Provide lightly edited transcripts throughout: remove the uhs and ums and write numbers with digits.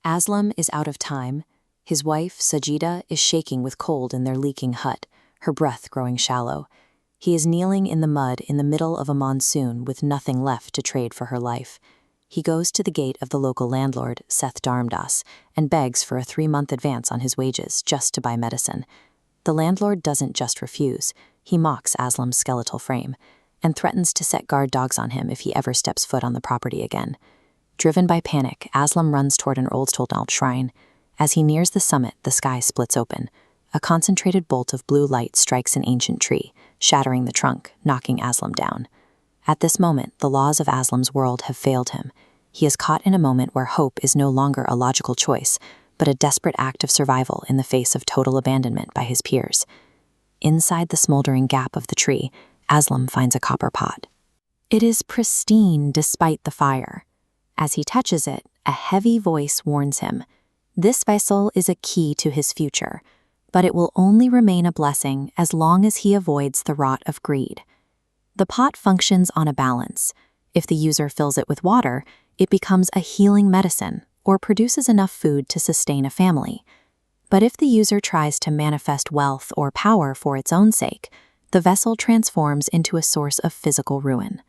Aslam is out of time. His wife, Sajida, is shaking with cold in their leaking hut, her breath growing shallow. He is kneeling in the mud in the middle of a monsoon with nothing left to trade for her life. He goes to the gate of the local landlord, Seth Dharmdas, and begs for a 3-month advance on his wages just to buy medicine. The landlord doesn't just refuse. He mocks Aslam's skeletal frame and threatens to set guard dogs on him if he ever steps foot on the property again. Driven by panic, Aslam runs toward an old shrine. As he nears the summit, the sky splits open. A concentrated bolt of blue light strikes an ancient tree, shattering the trunk, knocking Aslam down. At this moment, the laws of Aslam's world have failed him. He is caught in a moment where hope is no longer a logical choice, but a desperate act of survival in the face of total abandonment by his peers. Inside the smoldering gap of the tree, Aslam finds a copper pot. It is pristine despite the fire. As he touches it, a heavy voice warns him. This vessel is a key to his future, but it will only remain a blessing as long as he avoids the rot of greed. The pot functions on a balance. If the user fills it with water, it becomes a healing medicine or produces enough food to sustain a family. But if the user tries to manifest wealth or power for its own sake, the vessel transforms into a source of physical ruin.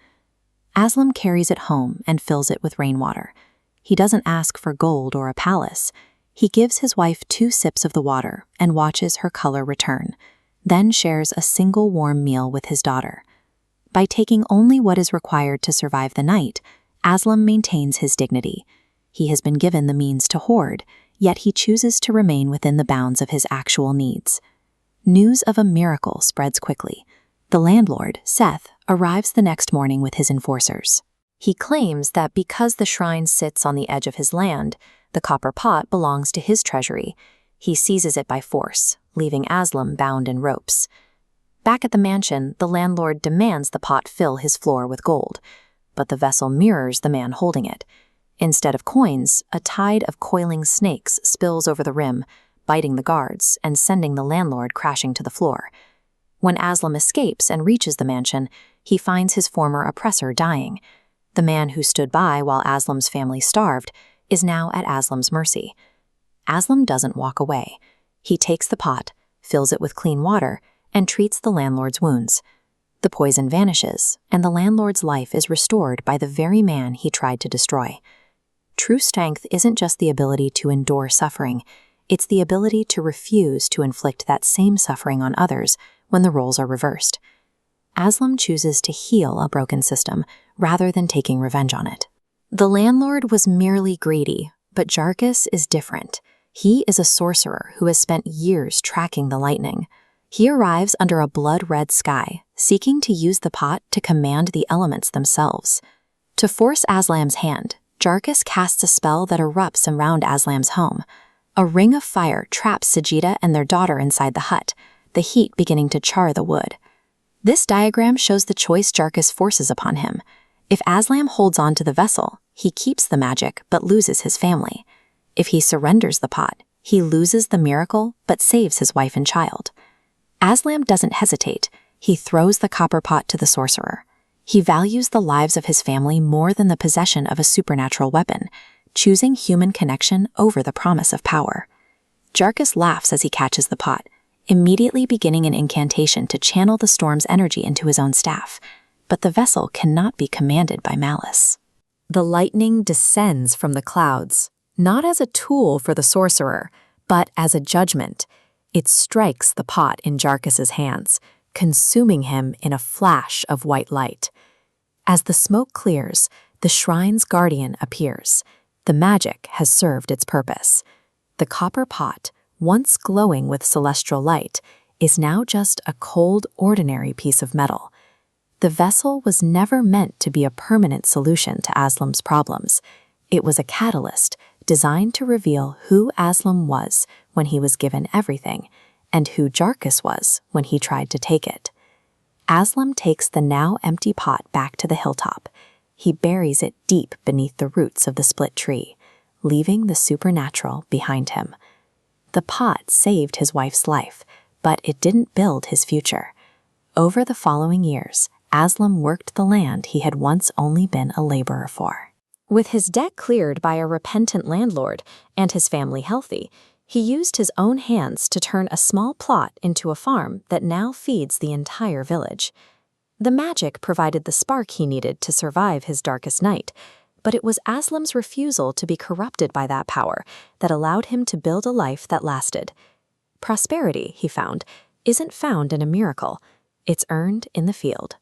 Aslam carries it home and fills it with rainwater. He doesn't ask for gold or a palace. He gives his wife 2 sips of the water and watches her color return, then shares a single warm meal with his daughter. By taking only what is required to survive the night, Aslam maintains his dignity. He has been given the means to hoard, yet he chooses to remain within the bounds of his actual needs. News of a miracle spreads quickly. The landlord, Seth, arrives the next morning with his enforcers. He claims that because the shrine sits on the edge of his land, the copper pot belongs to his treasury. He seizes it by force, leaving Aslam bound in ropes. Back at the mansion, the landlord demands the pot fill his floor with gold, but the vessel mirrors the man holding it. Instead of coins, a tide of coiling snakes spills over the rim, biting the guards and sending the landlord crashing to the floor. When Aslam escapes and reaches the mansion, he finds his former oppressor dying. The man who stood by while Aslam's family starved is now at Aslam's mercy. Aslam doesn't walk away. He takes the pot, fills it with clean water, and treats the landlord's wounds. The poison vanishes, and the landlord's life is restored by the very man he tried to destroy. True strength isn't just the ability to endure suffering, it's the ability to refuse to inflict that same suffering on others when the roles are reversed. Aslam chooses to heal a broken system rather than taking revenge on it. The landlord was merely greedy, but Jarkus is different. He is a sorcerer who has spent years tracking the lightning. He arrives under a blood-red sky, seeking to use the pot to command the elements themselves. To force Aslam's hand, Jarkus casts a spell that erupts around Aslam's home. A ring of fire traps Sajida and their daughter inside the hut, the heat beginning to char the wood. This diagram shows the choice Jarkus forces upon him. If Aslam holds on to the vessel, he keeps the magic but loses his family. If he surrenders the pot, he loses the miracle but saves his wife and child. Aslam doesn't hesitate. He throws the copper pot to the sorcerer. He values the lives of his family more than the possession of a supernatural weapon, choosing human connection over the promise of power. Jarkus laughs as he catches the pot, immediately beginning an incantation to channel the storm's energy into his own staff, but the vessel cannot be commanded by malice. The lightning descends from the clouds, not as a tool for the sorcerer, but as a judgment. It strikes the pot in Jarkus's hands, consuming him in a flash of white light. As the smoke clears, the shrine's guardian appears. The magic has served its purpose. The copper pot, once glowing with celestial light, is now just a cold, ordinary piece of metal. The vessel was never meant to be a permanent solution to Aslam's problems. It was a catalyst designed to reveal who Aslam was when he was given everything, and who Jarkus was when he tried to take it. Aslam takes the now empty pot back to the hilltop. He buries it deep beneath the roots of the split tree, leaving the supernatural behind him. The pot saved his wife's life, but it didn't build his future. Over the following years, Aslam worked the land he had once only been a laborer for. With his debt cleared by a repentant landlord and his family healthy, he used his own hands to turn a small plot into a farm that now feeds the entire village. The magic provided the spark he needed to survive his darkest night, but it was Aslam's refusal to be corrupted by that power that allowed him to build a life that lasted. Prosperity, he found, isn't found in a miracle. It's earned in the field.